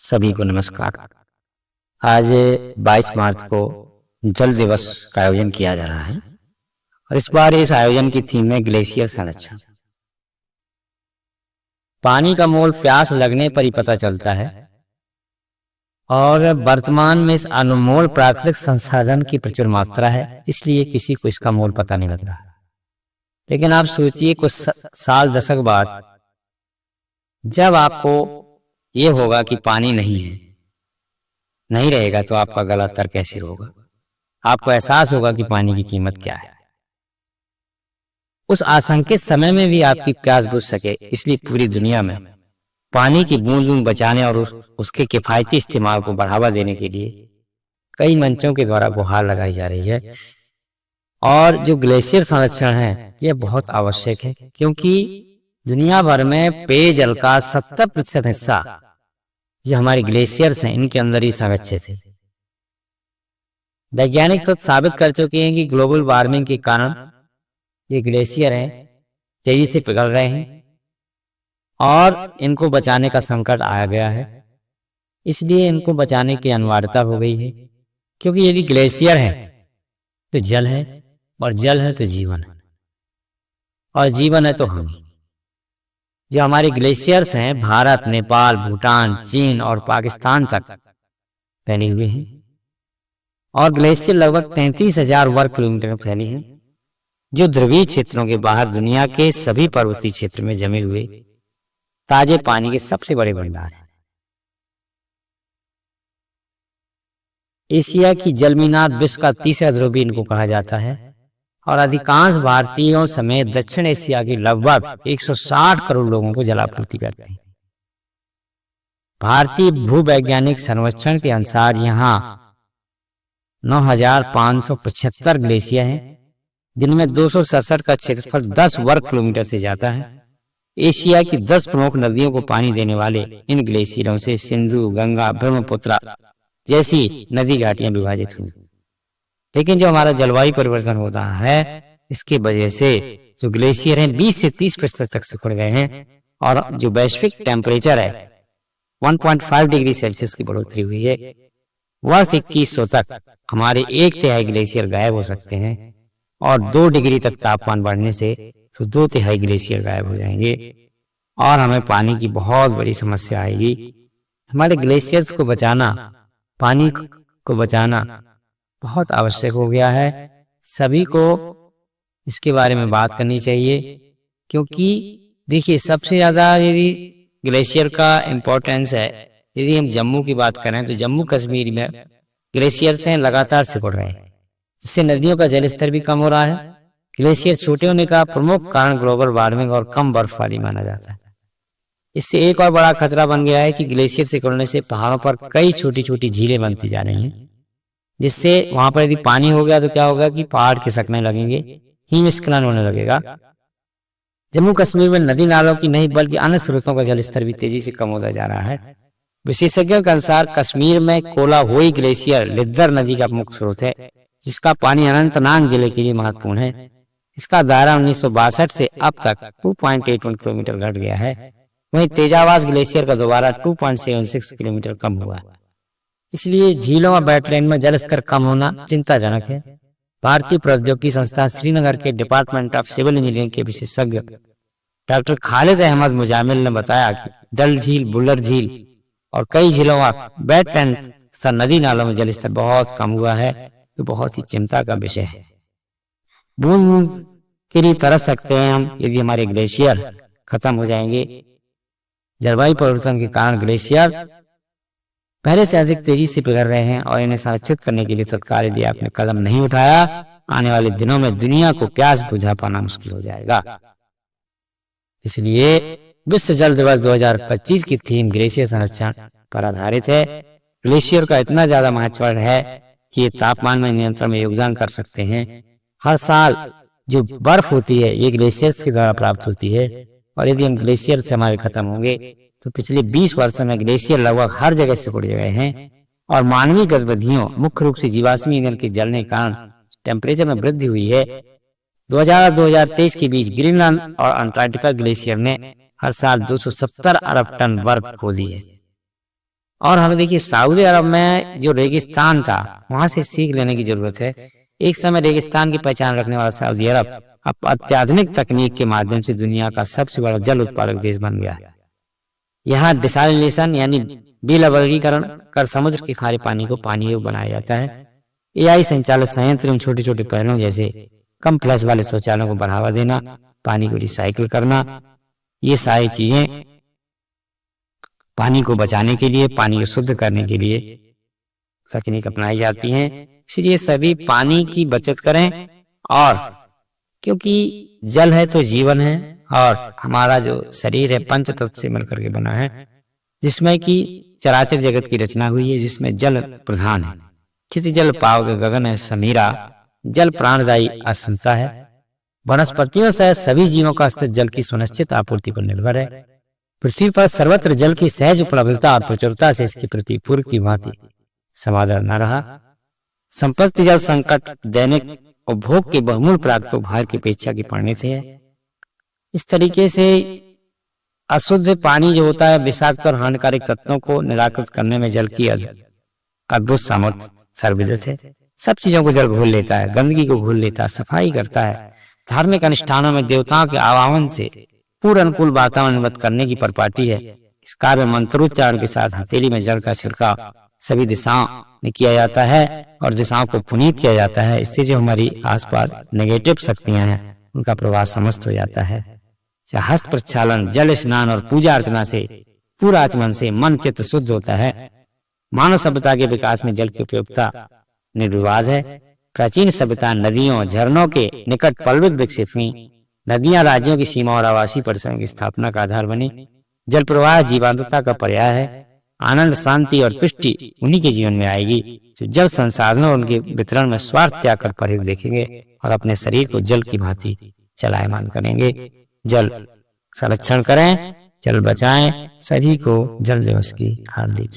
सभी को नमस्कार। आज 22 मार्च को जल दिवस का आयोजन किया जा रहा है और इस बार इस आयोजन की थीम है ग्लेशियर संरक्षण। पानी का मोल प्यास लगने पर ही पता चलता है और वर्तमान में इस अनमोल प्राकृतिक संसाधन की प्रचुर मात्रा है, इसलिए किसी को इसका मोल पता नहीं लग रहा। लेकिन आप सोचिए कुछ साल दशक बाद जब आपको ये होगा कि पानी नहीं रहेगा तो आपका गला तर कैसे होगा। आपको एहसास होगा कि पानी की कीमत क्या है। उस आशंकित समय में भी आपकी प्यास बुझ सके, इसलिए पूरी दुनिया में पानी की बूंद बूंद बचाने और उसके किफायती इस्तेमाल को बढ़ावा देने के लिए कई मंचों के द्वारा गुहार लगाई जा रही है। और जो ग्लेशियर संरक्षण है यह बहुत आवश्यक है, क्योंकि दुनिया भर में पेयजल का 70% हिस्सा जो हमारे ग्लेशियर्स हैं इनके अंदर ही संरक्षित है। वैज्ञानिक तो साबित कर चुके हैं कि ग्लोबल वार्मिंग के कारण ये ग्लेशियर हैं तेजी से पिघल रहे हैं और इनको बचाने का संकट आया गया है। इसलिए इनको बचाने की अनिवार्यता हो गई है, क्योंकि यदि ग्लेशियर है तो जल है और जल है तो जीवन है और जीवन है तो हम। जो हमारे ग्लेशियर्स हैं भारत, नेपाल, भूटान, चीन और पाकिस्तान तक फैले हुए हैं और ग्लेशियर लगभग 33,000 वर्ग किलोमीटर में फैली हैं, जो ध्रुवीय क्षेत्रों के बाहर दुनिया के सभी पर्वतीय क्षेत्र में जमे हुए ताजे पानी के सबसे बड़े भंडार हैं। एशिया की जलमीनार विश्व का तीसरा ध्रुव भी इनको कहा जाता है और अधिकांश भारतीयों समेत दक्षिण एशिया के लगभग 160 करोड़ लोगों को जलापूर्ति करते हैं। भारतीय भूवैज्ञानिक सर्वेक्षण के अनुसार यहाँ 9,575 ग्लेशियर हैं, जिनमें 267 का क्षेत्रफल 10 वर्ग किलोमीटर से जाता है। एशिया की 10 प्रमुख नदियों को पानी देने वाले इन ग्लेशियरों से सिंधु, गंगा, ब्रह्मपुत्र जैसी नदी घाटियां विभाजित हुई। लेकिन जो हमारा जलवायु परिवर्तन हो रहा है इसकी वजह से जो ग्लेशियर हैं 20 से 30% तक सिकुड़ गए हैं और जो वैश्विक टेम्परेचर है 1.5 डिग्री सेल्सियस की बढ़ोतरी हुई है। वर्ष 2100 तक हमारे 1/3 ग्लेशियर गायब हो सकते हैं और 2 डिग्री तक तापमान बढ़ने से तो 2/3 ग्लेशियर गायब हो जाएंगे और हमें पानी की बहुत बड़ी समस्या आएगी। हमारे ग्लेशियर्स को बचाना, पानी को बचाना बहुत आवश्यक हो गया है। सभी को इसके बारे में बात करनी चाहिए, क्योंकि देखिए सबसे ज़्यादा यदि ग्लेशियर का इम्पोर्टेंस है, यदि हम जम्मू की बात करें तो जम्मू कश्मीर में ग्लेशियर्स हैं लगातार सिकुड़ रहे हैं, जिससे नदियों का जलस्तर भी कम हो रहा है। ग्लेशियर छोटे होने का प्रमुख कारण ग्लोबल वार्मिंग और कम बर्फबारी माना जाता है। इससे एक और बड़ा खतरा बन गया है कि ग्लेशियर सिकुड़ने से पहाड़ों पर कई छोटी छोटी झीलें बनती जा रही हैं, जिससे वहां पर यदि पानी हो गया तो क्या होगा कि पहाड़ खिसकने लगेंगे, हिमस्खलन होने लगेगा। जम्मू कश्मीर में नदी नालों की नहीं बल्कि अन्य स्रोतों का जलस्तर भी तेजी से कम होता जा रहा है। विशेषज्ञों के अनुसार कश्मीर में कोलाहोई ग्लेशियर लिद्दर नदी का मुख्य स्रोत है, जिसका पानी अनंतनाग जिले के लिए महत्वपूर्ण है। इसका दायरा 1962 से अब तक 2.81 किलोमीटर घट गया है। वहीं तेजावास ग्लेशियर का दोबारा 2.76 किलोमीटर कम हुआ है। इसलिए झीलों और वेटलैंड में जलस्तर कम होना चिंताजनक है। भारतीय प्रौद्योगिकी संस्थान श्रीनगर के डिपार्टमेंट ऑफ सिविल इंजीनियरिंग के विशेषज्ञ डॉक्टर खालिद अहमद मुजामिल ने बताया कि डल झील, बुल्लर झील और कई झीलों और वेटलैंड तथा नदी नालों में जलस्तर बहुत कम हुआ है, जो बहुत ही चिंता का विषय है। बूंद बूंद के लिए तरस सकते हैं हम यदि हमारे ग्लेशियर खत्म हो जाएंगे। जलवायु परिवर्तन के कारण ग्लेशियर पहले से अधिक तेजी से पिघल रहे हैं और इन्हें संरक्षित करने के लिए तत्काल यदि आपने कदम नहीं उठाया, आने वाले दिनों में दुनिया को प्यास बुझा पाना मुश्किल हो जाएगा। इसलिए विश्व जल दिवस 2025 की थीम ग्लेशियर संरक्षण पर आधारित है। ग्लेशियर का इतना ज्यादा महत्व है कि ये तापमान में नियंत्रण में योगदान कर सकते हैं। हर साल जो बर्फ होती है ये ग्लेशियर्स के द्वारा प्राप्त होती है और यदि हम ग्लेशियर से हमारे खत्म होंगे तो पिछले 20 वर्षों में ग्लेशियर लगभग हर जगह सिकुड़ गए हैं और मानवीय गतिविधियों मुख्य रूप से जीवाश्म ईंधन के जलने के कारण टेम्परेचर में वृद्धि हुई है। 2000 और 2023 के बीच ग्रीनलैंड और अंटार्कटिका ग्लेशियर ने हर साल 270 अरब टन बर्फ खो दी है। और हमें देखिए सऊदी अरब में जो रेगिस्तान था वहां से सीख लेने की जरूरत है। एक समय रेगिस्तान की पहचान रखने वाला सऊदी अरब अब अत्याधुनिक तकनीक के माध्यम से दुनिया का सबसे बड़ा जल उत्पादक देश बन गया है। यहाँ डिसालिनेशन यानी बिलवर्गीकरण कर समुद्र के खारे पानी को पानी योग्य बनाया जाता है। एआई संचालित संयंत्र उन छोटे छोटे पहलों जैसे कम फ्लैश वाले शौचालयों को बढ़ावा देना, पानी को रिसाइकिल करना, ये सारी चीजें पानी को बचाने के लिए, पानी को शुद्ध करने के लिए तकनीक अपनाई जाती हैं। इसलिए सभी पानी की बचत करें, और क्योंकि जल है तो जीवन है, और हमारा जो शरीर है पंच तत्व से मिलकर के बना है, जिसमें कि चराचर जगत की रचना हुई है, जिसमें जल प्रधान है। चित जल पावक गगन है समीरा, जल प्राणदायी असमता है। वनस्पतियों से सभी जीवों का अस्तित्व जल की सुनिश्चित आपूर्ति पर निर्भर है। पृथ्वी पर सर्वत्र जल की सहज उपलब्धता और प्रचुरता से इसके प्रति पूर्व की भांति समाधान न रहा। संपत्ति जल संकट दैनिक उपभोग के बहुमूल्य प्राप्त भार की अपेक्षा की पड़ने से है। इस तरीके से अशुद्ध पानी जो होता है विषाक्त और हानिकारक तत्वों को निराकृत करने में जल की अद्भुत सामर्थ्य सर्वविदित है। सब चीजों को जल घोल लेता है, गंदगी को घोल लेता है, सफाई करता है। धार्मिक अनुष्ठानों में देवताओं के आवाहन से पूर्ण अनुकूल वातावरण निर्मित करने की परिपाटी है। इस कार्य मंत्रोच्चारण के साथ हथेली में जल का छिड़काव सभी दिशाओं में किया जाता है और दिशाओं को पुनीत किया जाता है। इससे जो हमारी आसपास नेगेटिव शक्तियां हैं उनका प्रवाह समस्त हो जाता है। हस्त प्रक्षालन, जल स्नान और पूजा अर्चना से पूरा आचमन से मन चित्त शुद्ध होता है। मानव सभ्यता के विकास में जल की उपयोगिता निर्विवाद है। प्राचीन सभ्यता नदियों झरनों के निकट पल्वित विकसित हुई। नदियां राज्यों की सीमा और आवासीय परिसरों की स्थापना का आधार बनी। जल प्रवाह जीवंतता का पर्याय है। आनंद, शांति और तुष्टि उन्हीं के जीवन में आएगी जो जल संसाधनों और उनके वितरण में स्वार्थ त्याग कर परिहित देखेंगे और अपने शरीर को जल की भांति चलायमान करेंगे। जल संरक्षण करें, जल बचाएं। सभी को जल दिवस की हार्दिक